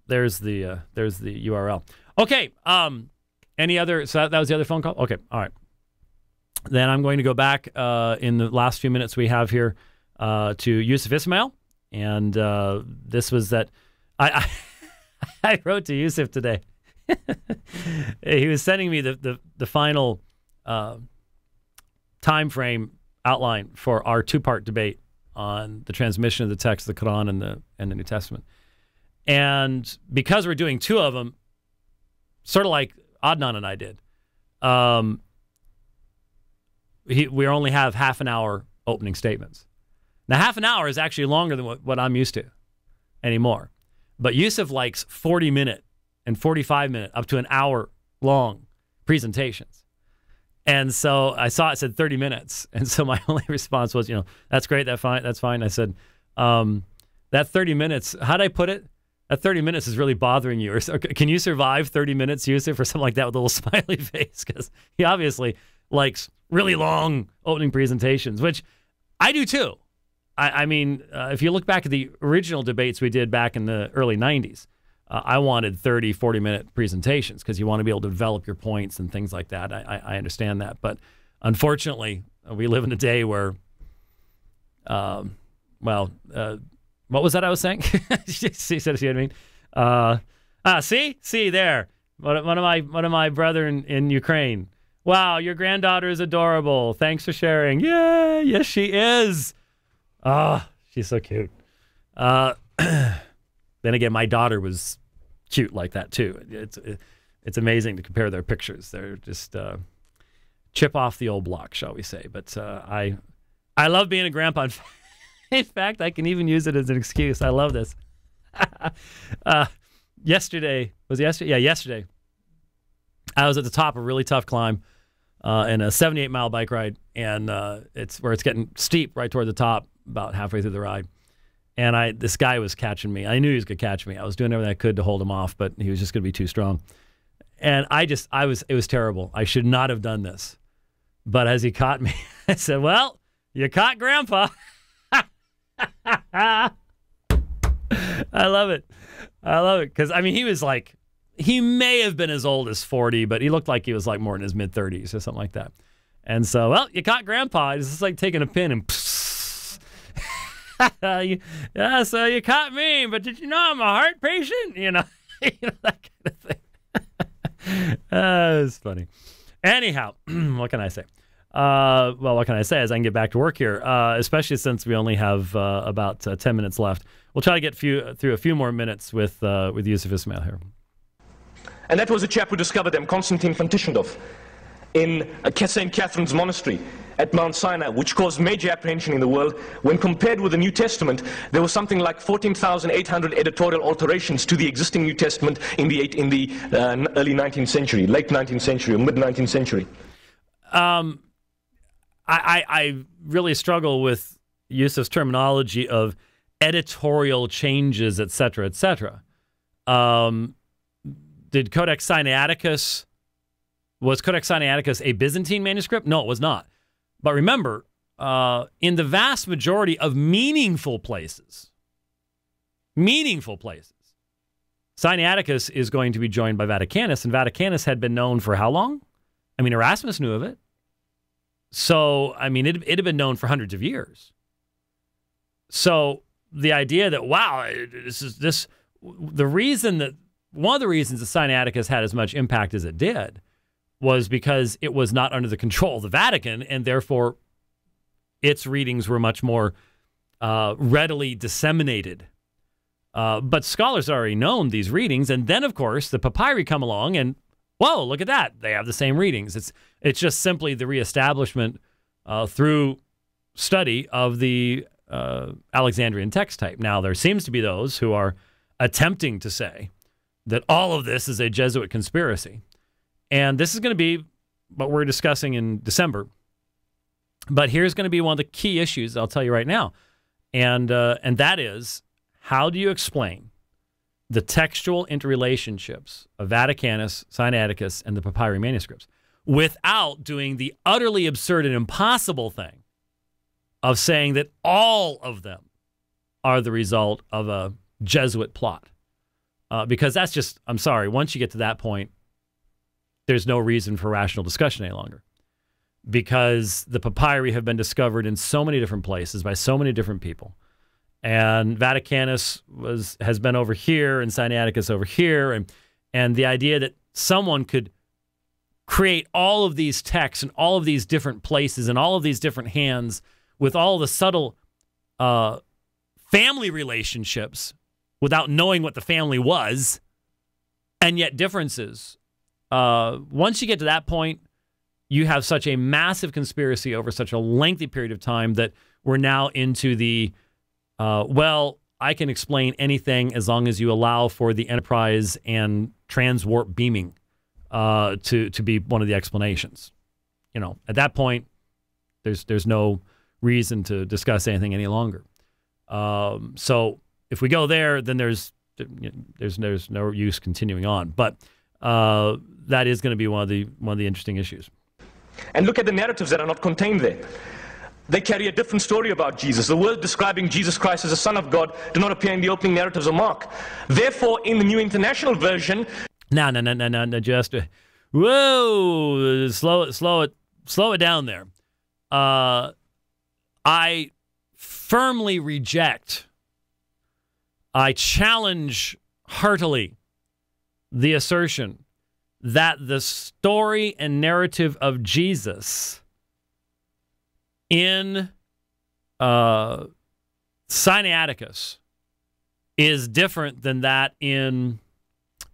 S2: There's the URL. Okay. Any other? So that was the other phone call. Okay. All right. Then I'm going to go back in the last few minutes we have here to Yusuf Ismail, and this was that I wrote to Yusuf today. He was sending me the final time frame outline for our two-part debate on the transmission of the text of the Quran and the New Testament. And because we're doing two of them, sort of like Adnan and I did, we only have half an hour opening statements. Now, half an hour is actually longer than what I'm used to anymore. But Yusuf likes 40-minute and 45-minute, up to an hour-long presentations. And so I saw it said 30 minutes. And so my only response was, that's great, that's fine. I said, that 30 minutes, how'd I put it? That 30 minutes is really bothering you. Or can you survive 30 minutes, Yusuf, or something like that with a little smiley face? Because he obviously likes really long opening presentations, which I do too. I mean, if you look back at the original debates we did back in the early 90s, I wanted 30, 40-minute presentations because you want to be able to develop your points and things like that. I understand that. But unfortunately, we live in a day where, what was that I was saying? See what I mean? See there. One of my brethren in Ukraine. Wow, your granddaughter is adorable. Thanks for sharing. Yeah, yes, she is. Oh, she's so cute. Then again, my daughter was cute like that too. It's amazing to compare their pictures. They're just chip off the old block, shall we say. But I love being a grandpa. In fact, I can even use it as an excuse. I love this. Yesterday, Yeah, yesterday. I was at the top of a really tough climb in a 78-mile bike ride, and it's getting steep right toward the top, about halfway through the ride. And this guy was catching me. I knew he was going to catch me. I was doing everything I could to hold him off, but he was just going to be too strong. And it was terrible. I should not have done this. But as he caught me, I said, well, you caught Grandpa. I love it. Because, I mean, he was like, he may have been as old as 40, but he looked like he was like more in his mid-30s or something like that. And so, well, you caught Grandpa. It's just like taking a pin and so you caught me, but did you know I'm a heart patient? That kind of thing. It's funny. Anyhow, what can I say? What can I say as I can get back to work here, especially since we only have about 10 minutes left. We'll try to get through a few more minutes with Yusuf Ismail here.
S5: And that was a chap who discovered them, Constantine von Tischendorf, in St. Catherine's Monastery at Mount Sinai, which caused major apprehension in the world. When compared with the New Testament, there was something like 14,800 editorial alterations to the existing New Testament in the early 19th century, late 19th century, or mid-19th century.
S2: I really struggle with Yusuf's terminology of editorial changes, etc., etc. Did Codex Sinaiticus, was Codex Sinaiticus a Byzantine manuscript? No, it was not. But remember, in the vast majority of meaningful places, Sinaiticus is going to be joined by Vaticanus, and Vaticanus had been known for how long? I mean, Erasmus knew of it. So, I mean, it had been known for hundreds of years. So the idea that, wow, one of the reasons the Sinaiticus had as much impact as it did was because it was not under the control of the Vatican, and therefore its readings were much more readily disseminated. But scholars had already known these readings, and then, of course, the papyri come along, and whoa, look at that. They have the same readings. It's just simply the reestablishment through study of the Alexandrian text type. Now, there seems to be those who are attempting to say that all of this is a Jesuit conspiracy. And this is going to be what we're discussing in December. But here's going to be one of the key issues I'll tell you right now. And that is, how do you explain the textual interrelationships of Vaticanus, Sinaiticus, and the papyri manuscripts without doing the utterly absurd and impossible thing of saying that all of them are the result of a Jesuit plot? Because that's just, I'm sorry, once you get to that point, there's no reason for rational discussion any longer. Because the papyri have been discovered in so many different places by so many different people. And Vaticanus has been over here and Sinaiticus over here. And the idea that someone could create all of these texts in all of these different places and all of these different hands with all the subtle family relationships without knowing what the family was, and yet differences. Once you get to that point, you have such a massive conspiracy over such a lengthy period of time that we're now into the, well, I can explain anything as long as you allow for the Enterprise and transwarp beaming to be one of the explanations. You know, at that point, there's no reason to discuss anything any longer. So if we go there, then there's no use continuing on. But that is going to be one of the interesting issues.
S5: And look at the narratives that are not contained there. They carry a different story about Jesus. The word describing Jesus Christ as the Son of God do not appear in the opening narratives of Mark. Therefore, in the New International Version...
S2: No, just... whoa! Slow it down there. I firmly reject, I challenge heartily the assertion that the story and narrative of Jesus in Sinaiticus is different than that in,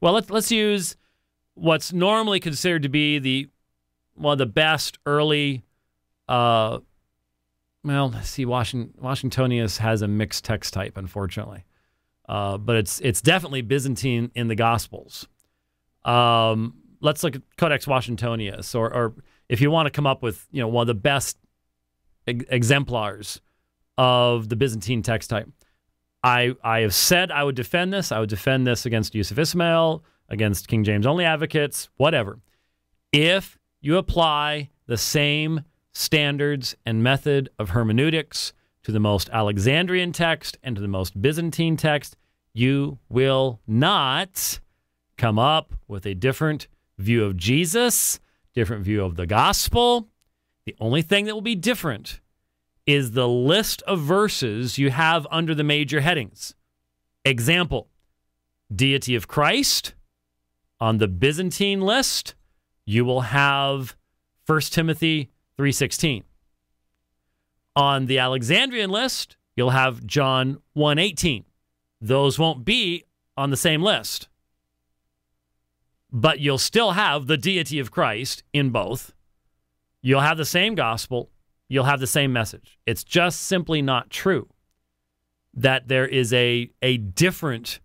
S2: well, let's use what's normally considered to be one of the best early, well, let's see, Washingtonius has a mixed text type, unfortunately. But it's definitely Byzantine in the Gospels. Let's look at Codex Washingtonius, or if you want to come up with, one of the best exemplars of the Byzantine text type. I have said I would defend this. I would defend this against Yusuf Ismail, against King James only advocates, whatever. If you apply the same standards and method of hermeneutics to the most Alexandrian text and to the most Byzantine text, you will not come up with a different view of Jesus, different view of the gospel. The only thing that will be different is the list of verses you have under the major headings. Example, deity of Christ. On the Byzantine list, you will have 1 Timothy 3:16. On the Alexandrian list, you'll have John 1:18. Those won't be on the same list. But you'll still have the deity of Christ in both. You'll have the same gospel. You'll have the same message. It's just simply not true that there is a different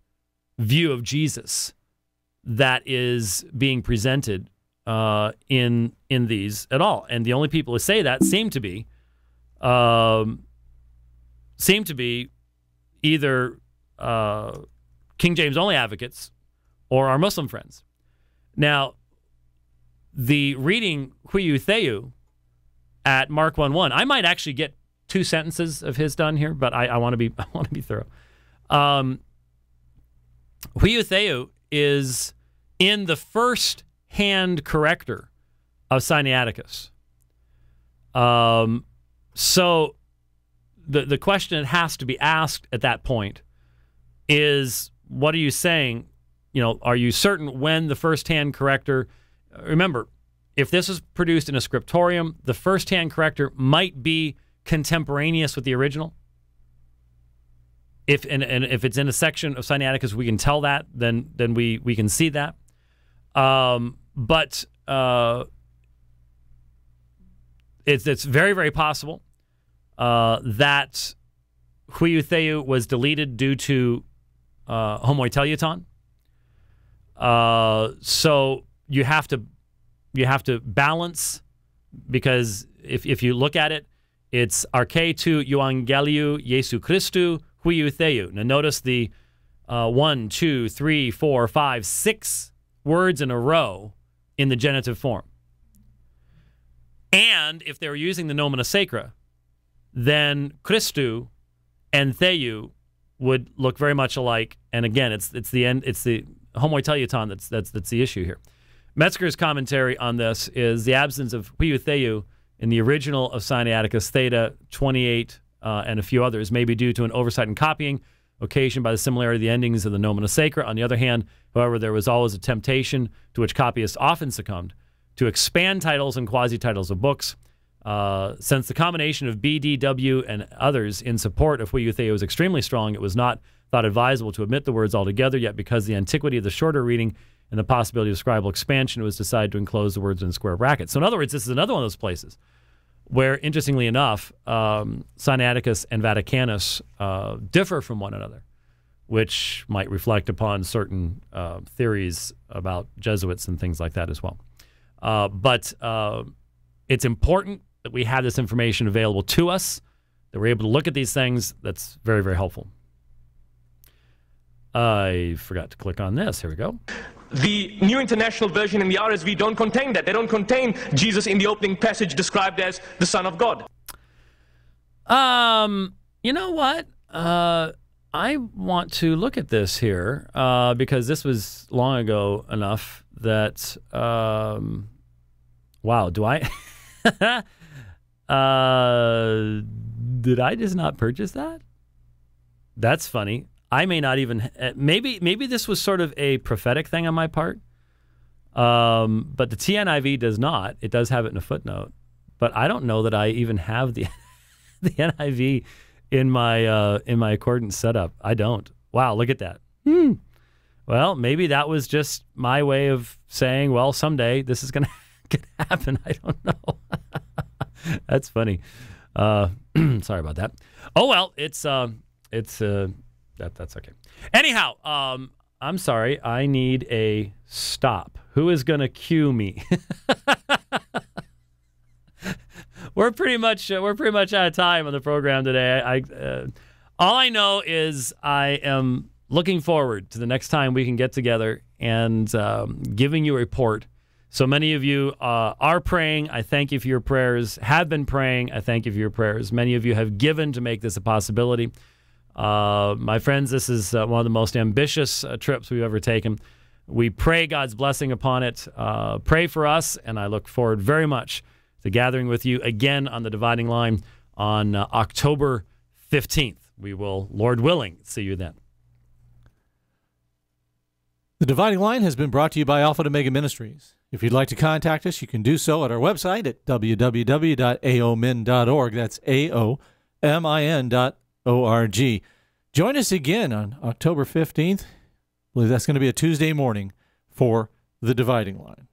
S2: view of Jesus that is being presented in these at all. And the only people who say that seem to be either King James only advocates or our Muslim friends. Now, the reading Huiyu Theyu at Mark 1:1, I might actually get 2 sentences of his done here, but I want to be thorough. Huiyu Theyu is in the first hand corrector of Sinaiticus. So the question that has to be asked at that point is, what are you saying? Are you certain when the first-hand corrector... Remember, if this is produced in a scriptorium, the first-hand corrector might be contemporaneous with the original. If it's in a section of Sinaiticus, we can tell that, then we can see that. But it's very, very possible that Huiu Theou was deleted due to homoiteliaton. So you have to balance, because if you look at it, it's arche tu euangeliu Jesu Christu Huiu Theou. Now notice the 1, 2, 3, 4, 5, 6 words in a row in the genitive form. And if they were using the nomina sacra, then Christu and Theou would look very much alike. And again, it's the homoiteliaton that's the issue here. Metzger's commentary on this is the absence of Huiu Theou in the original of Sinaiticus Theta 28 and a few others may be due to an oversight in copying occasioned by the similarity of the endings of the nomina sacra. On the other hand, however, there was always a temptation, to which copyists often succumbed, to expand titles and quasi-titles of books. Since the combination of B, D, W, and others in support of Huiu Theou was extremely strong, it was not thought advisable to omit the words altogether, yet because the antiquity of the shorter reading and the possibility of scribal expansion, it was decided to enclose the words in square brackets. So in other words, this is another one of those places where, interestingly enough, Sinaiticus and Vaticanus differ from one another, which might reflect upon certain theories about Jesuits and things like that as well. But it's important that we have this information available to us, that we're able to look at these things. That's very, very helpful. I forgot to click on this. Here we go.
S5: The New International Version and the RSV don't contain that. They don't contain Jesus in the opening passage described as the Son of God.
S2: You know what? I want to look at this here because this was long ago enough that, wow, do I... did I just not purchase that? That's funny. I may not even, maybe this was sort of a prophetic thing on my part, but the TNIV does not. It does have it in a footnote, but I don't know that I even have the the NIV in my accordance setup. I don't. Wow, look at that. Well, maybe that was just my way of saying, well, someday this is going to happen. I don't know. That's funny. Sorry about that. Oh well, that's okay. Anyhow, I'm sorry. I need a stop. Who is going to cue me? We're pretty much out of time on the program today. All I know is I am looking forward to the next time we can get together and giving you a report. So many of you are praying. I thank you for your prayers. Have been praying. I thank you for your prayers. Many of you have given to make this a possibility. My friends, this is one of the most ambitious trips we've ever taken. We pray God's blessing upon it. Pray for us, and I look forward very much to gathering with you again on the Dividing Line on October 15th. We will, Lord willing, see you then.
S1: The Dividing Line has been brought to you by Alpha and Omega Ministries. If you'd like to contact us, you can do so at our website at www.aomin.org. That's AOMIN.org. Join us again on October 15th. I believe that's going to be a Tuesday morning for The Dividing Line.